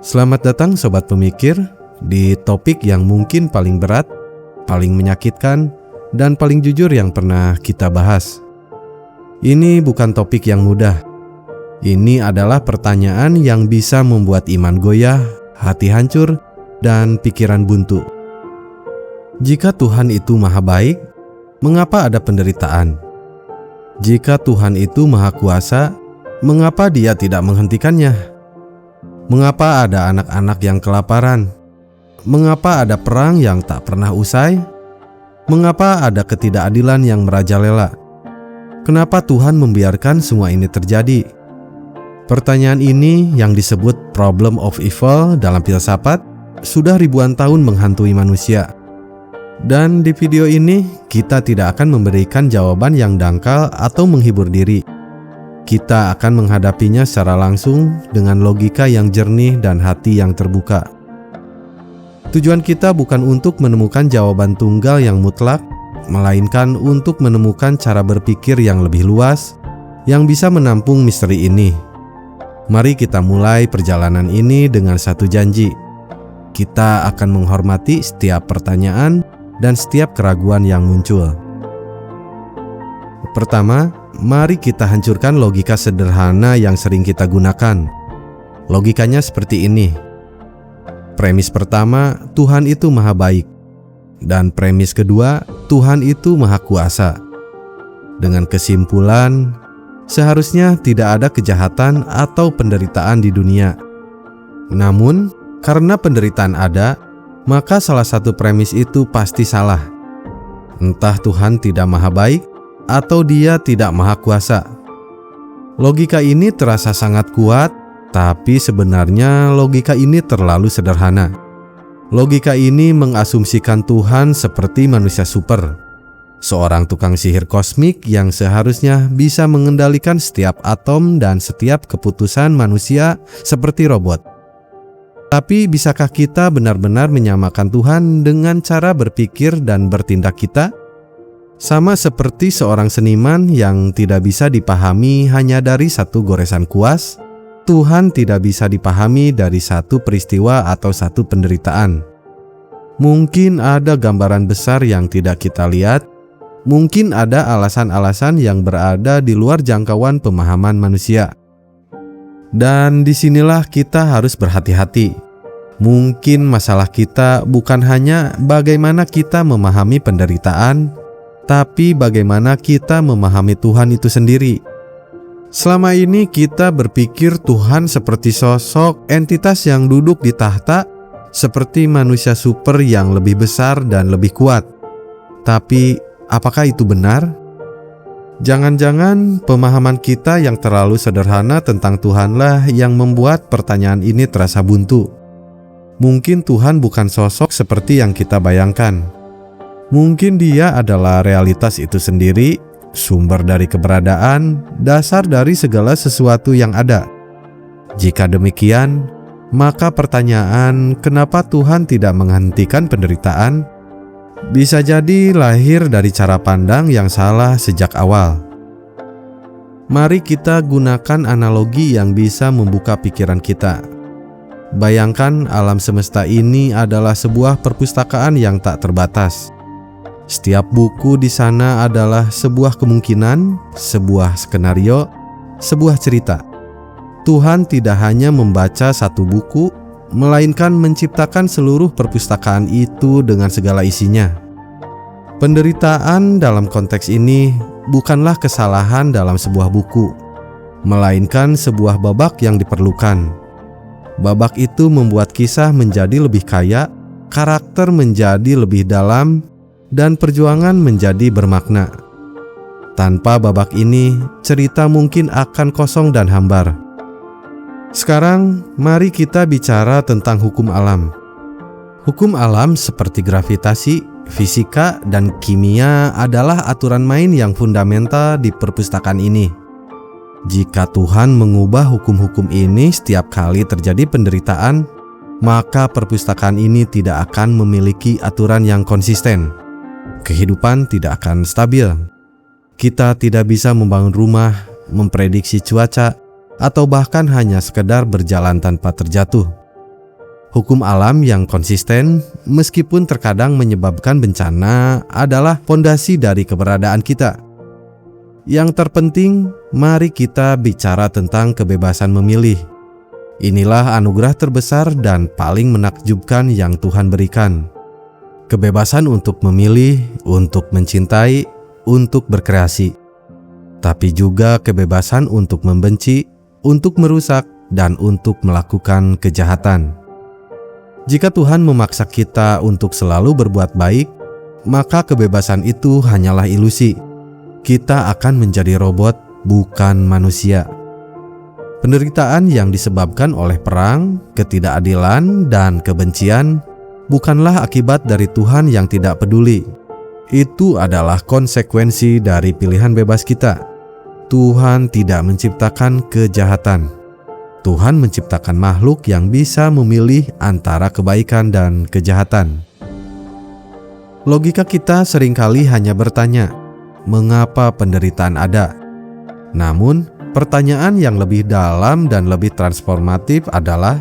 Selamat datang Sobat Pemikir di topik yang mungkin paling berat, paling menyakitkan, dan paling jujur yang pernah kita bahas. Ini bukan topik yang mudah. Ini adalah pertanyaan yang bisa membuat iman goyah, hati hancur, dan pikiran buntu. Jika Tuhan itu maha baik, mengapa ada penderitaan? Jika Tuhan itu maha kuasa, mengapa Dia tidak menghentikannya? Mengapa ada anak-anak yang kelaparan? Mengapa ada perang yang tak pernah usai? Mengapa ada ketidakadilan yang merajalela? Kenapa Tuhan membiarkan semua ini terjadi? Pertanyaan ini yang disebut problem of evil dalam filsafat sudah ribuan tahun menghantui manusia. Dan di video ini kita tidak akan memberikan jawaban yang dangkal atau menghibur diri. Kita akan menghadapinya secara langsung dengan logika yang jernih dan hati yang terbuka. Tujuan kita bukan untuk menemukan jawaban tunggal yang mutlak, melainkan untuk menemukan cara berpikir yang lebih luas, yang bisa menampung misteri ini. Mari kita mulai perjalanan ini dengan satu janji. Kita akan menghormati setiap pertanyaan dan setiap keraguan yang muncul. Pertama, mari kita hancurkan logika sederhana yang sering kita gunakan. Logikanya seperti ini. Premis pertama, Tuhan itu maha baik. Dan premis kedua, Tuhan itu maha kuasa. Dengan kesimpulan, seharusnya tidak ada kejahatan atau penderitaan di dunia. Namun, karena penderitaan ada, maka salah satu premis itu pasti salah. Entah Tuhan tidak maha baik, atau Dia tidak maha kuasa. Logika ini terasa sangat kuat, tapi sebenarnya logika ini terlalu sederhana. Logika ini mengasumsikan Tuhan seperti manusia super, seorang tukang sihir kosmik yang seharusnya bisa mengendalikan setiap atom dan setiap keputusan manusia seperti robot. Tapi bisakah kita benar-benar menyamakan Tuhan dengan cara berpikir dan bertindak kita? Sama seperti seorang seniman yang tidak bisa dipahami hanya dari satu goresan kuas, Tuhan tidak bisa dipahami dari satu peristiwa atau satu penderitaan. Mungkin ada gambaran besar yang tidak kita lihat, mungkin ada alasan-alasan yang berada di luar jangkauan pemahaman manusia. Dan disinilah kita harus berhati-hati. Mungkin masalah kita bukan hanya bagaimana kita memahami penderitaan, tapi bagaimana kita memahami Tuhan itu sendiri. Selama ini kita berpikir Tuhan seperti sosok entitas yang duduk di tahta, seperti manusia super yang lebih besar dan lebih kuat. Tapi apakah itu benar? Jangan-jangan pemahaman kita yang terlalu sederhana tentang Tuhanlah yang membuat pertanyaan ini terasa buntu. Mungkin Tuhan bukan sosok seperti yang kita bayangkan. Mungkin Dia adalah realitas itu sendiri, sumber dari keberadaan, dasar dari segala sesuatu yang ada. Jika demikian, maka pertanyaan kenapa Tuhan tidak menghentikan penderitaan bisa jadi lahir dari cara pandang yang salah sejak awal. Mari kita gunakan analogi yang bisa membuka pikiran kita. Bayangkan alam semesta ini adalah sebuah perpustakaan yang tak terbatas. Setiap buku di sana adalah sebuah kemungkinan, sebuah skenario, sebuah cerita. Tuhan tidak hanya membaca satu buku, melainkan menciptakan seluruh perpustakaan itu dengan segala isinya. Penderitaan dalam konteks ini bukanlah kesalahan dalam sebuah buku, melainkan sebuah babak yang diperlukan. Babak itu membuat kisah menjadi lebih kaya, karakter menjadi lebih dalam, dan perjuangan menjadi bermakna. Tanpa babak ini, cerita mungkin akan kosong dan hambar. Sekarang, mari kita bicara tentang hukum alam. Hukum alam seperti gravitasi, fisika, dan kimia adalah aturan main yang fundamental di perpustakaan ini. Jika Tuhan mengubah hukum-hukum ini setiap kali terjadi penderitaan, maka perpustakaan ini tidak akan memiliki aturan yang konsisten. Kehidupan tidak akan stabil. Kita tidak bisa membangun rumah, memprediksi cuaca, atau bahkan hanya sekedar berjalan tanpa terjatuh. Hukum alam yang konsisten, meskipun terkadang menyebabkan bencana, adalah fondasi dari keberadaan kita. Yang terpenting, mari kita bicara tentang kebebasan memilih. Inilah anugerah terbesar dan paling menakjubkan yang Tuhan berikan. Kebebasan untuk memilih, untuk mencintai, untuk berkreasi. Tapi juga kebebasan untuk membenci, untuk merusak, dan untuk melakukan kejahatan. Jika Tuhan memaksa kita untuk selalu berbuat baik, maka kebebasan itu hanyalah ilusi. Kita akan menjadi robot, bukan manusia. Penderitaan yang disebabkan oleh perang, ketidakadilan, dan kebencian bukanlah akibat dari Tuhan yang tidak peduli. Itu adalah konsekuensi dari pilihan bebas kita. Tuhan tidak menciptakan kejahatan. Tuhan menciptakan makhluk yang bisa memilih antara kebaikan dan kejahatan. Logika kita seringkali hanya bertanya, mengapa penderitaan ada? Namun, pertanyaan yang lebih dalam dan lebih transformatif adalah,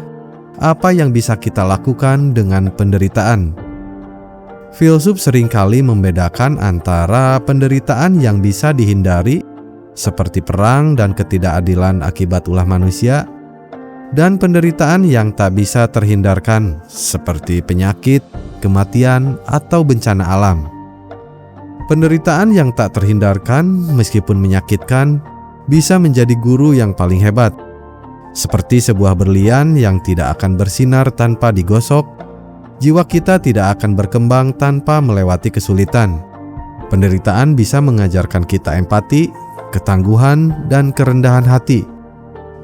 apa yang bisa kita lakukan dengan penderitaan? Filsuf seringkali membedakan antara penderitaan yang bisa dihindari, seperti perang dan ketidakadilan akibat ulah manusia, dan penderitaan yang tak bisa terhindarkan, seperti penyakit, kematian, atau bencana alam. Penderitaan yang tak terhindarkan, meskipun menyakitkan, bisa menjadi guru yang paling hebat. Seperti sebuah berlian yang tidak akan bersinar tanpa digosok, jiwa kita tidak akan berkembang tanpa melewati kesulitan. Penderitaan bisa mengajarkan kita empati, ketangguhan, dan kerendahan hati.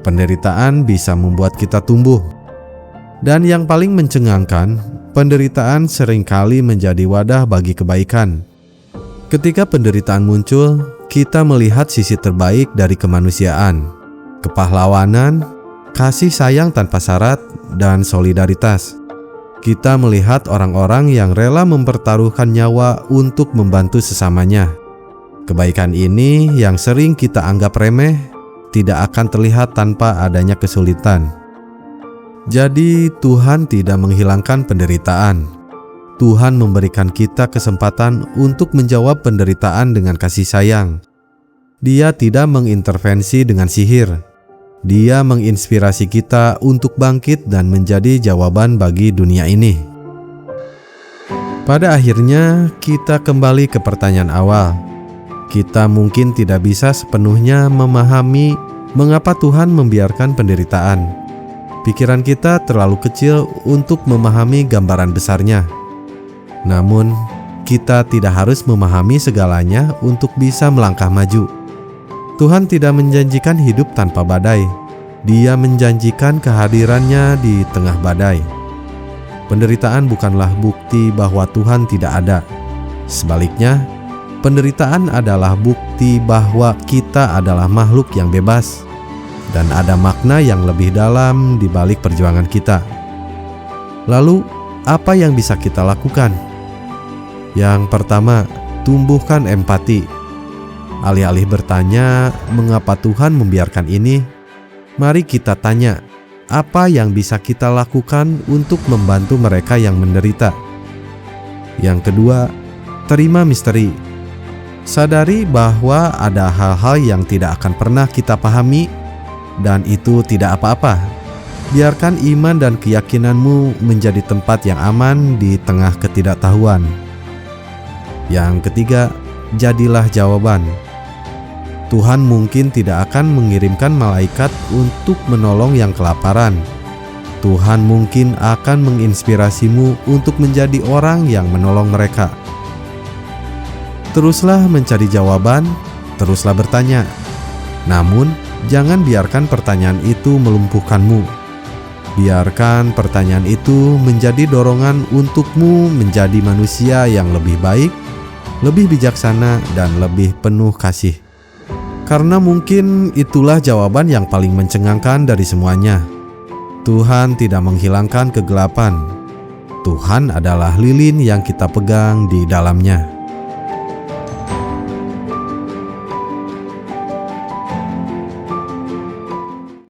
Penderitaan bisa membuat kita tumbuh. Dan yang paling mencengangkan, penderitaan seringkali menjadi wadah bagi kebaikan. Ketika penderitaan muncul, kita melihat sisi terbaik dari kemanusiaan, kepahlawanan, kasih sayang tanpa syarat, dan solidaritas. Kita melihat orang-orang yang rela mempertaruhkan nyawa untuk membantu sesamanya. Kebaikan ini yang sering kita anggap remeh, tidak akan terlihat tanpa adanya kesulitan. Jadi Tuhan tidak menghilangkan penderitaan. Tuhan memberikan kita kesempatan untuk menjawab penderitaan dengan kasih sayang. Dia tidak mengintervensi dengan sihir. Dia menginspirasi kita untuk bangkit dan menjadi jawaban bagi dunia ini. Pada akhirnya, kita kembali ke pertanyaan awal. Kita mungkin tidak bisa sepenuhnya memahami mengapa Tuhan membiarkan penderitaan. Pikiran kita terlalu kecil untuk memahami gambaran besarnya. Namun, kita tidak harus memahami segalanya untuk bisa melangkah maju. Tuhan tidak menjanjikan hidup tanpa badai. Dia menjanjikan kehadirannya di tengah badai. Penderitaan bukanlah bukti bahwa Tuhan tidak ada. Sebaliknya, penderitaan adalah bukti bahwa kita adalah makhluk yang bebas dan ada makna yang lebih dalam di balik perjuangan kita. Lalu, apa yang bisa kita lakukan? Yang pertama, tumbuhkan empati. Alih-alih bertanya, mengapa Tuhan membiarkan ini? Mari kita tanya, apa yang bisa kita lakukan untuk membantu mereka yang menderita? Yang kedua, terima misteri. Sadari bahwa ada hal-hal yang tidak akan pernah kita pahami, dan itu tidak apa-apa. Biarkan iman dan keyakinanmu menjadi tempat yang aman di tengah ketidaktahuan. Yang ketiga, jadilah jawaban. Tuhan mungkin tidak akan mengirimkan malaikat untuk menolong yang kelaparan. Tuhan mungkin akan menginspirasimu untuk menjadi orang yang menolong mereka. Teruslah mencari jawaban, teruslah bertanya. Namun, jangan biarkan pertanyaan itu melumpuhkanmu. Biarkan pertanyaan itu menjadi dorongan untukmu menjadi manusia yang lebih baik, lebih bijaksana, dan lebih penuh kasih. Karena mungkin itulah jawaban yang paling mencengangkan dari semuanya. Tuhan tidak menghilangkan kegelapan. Tuhan adalah lilin yang kita pegang di dalamnya.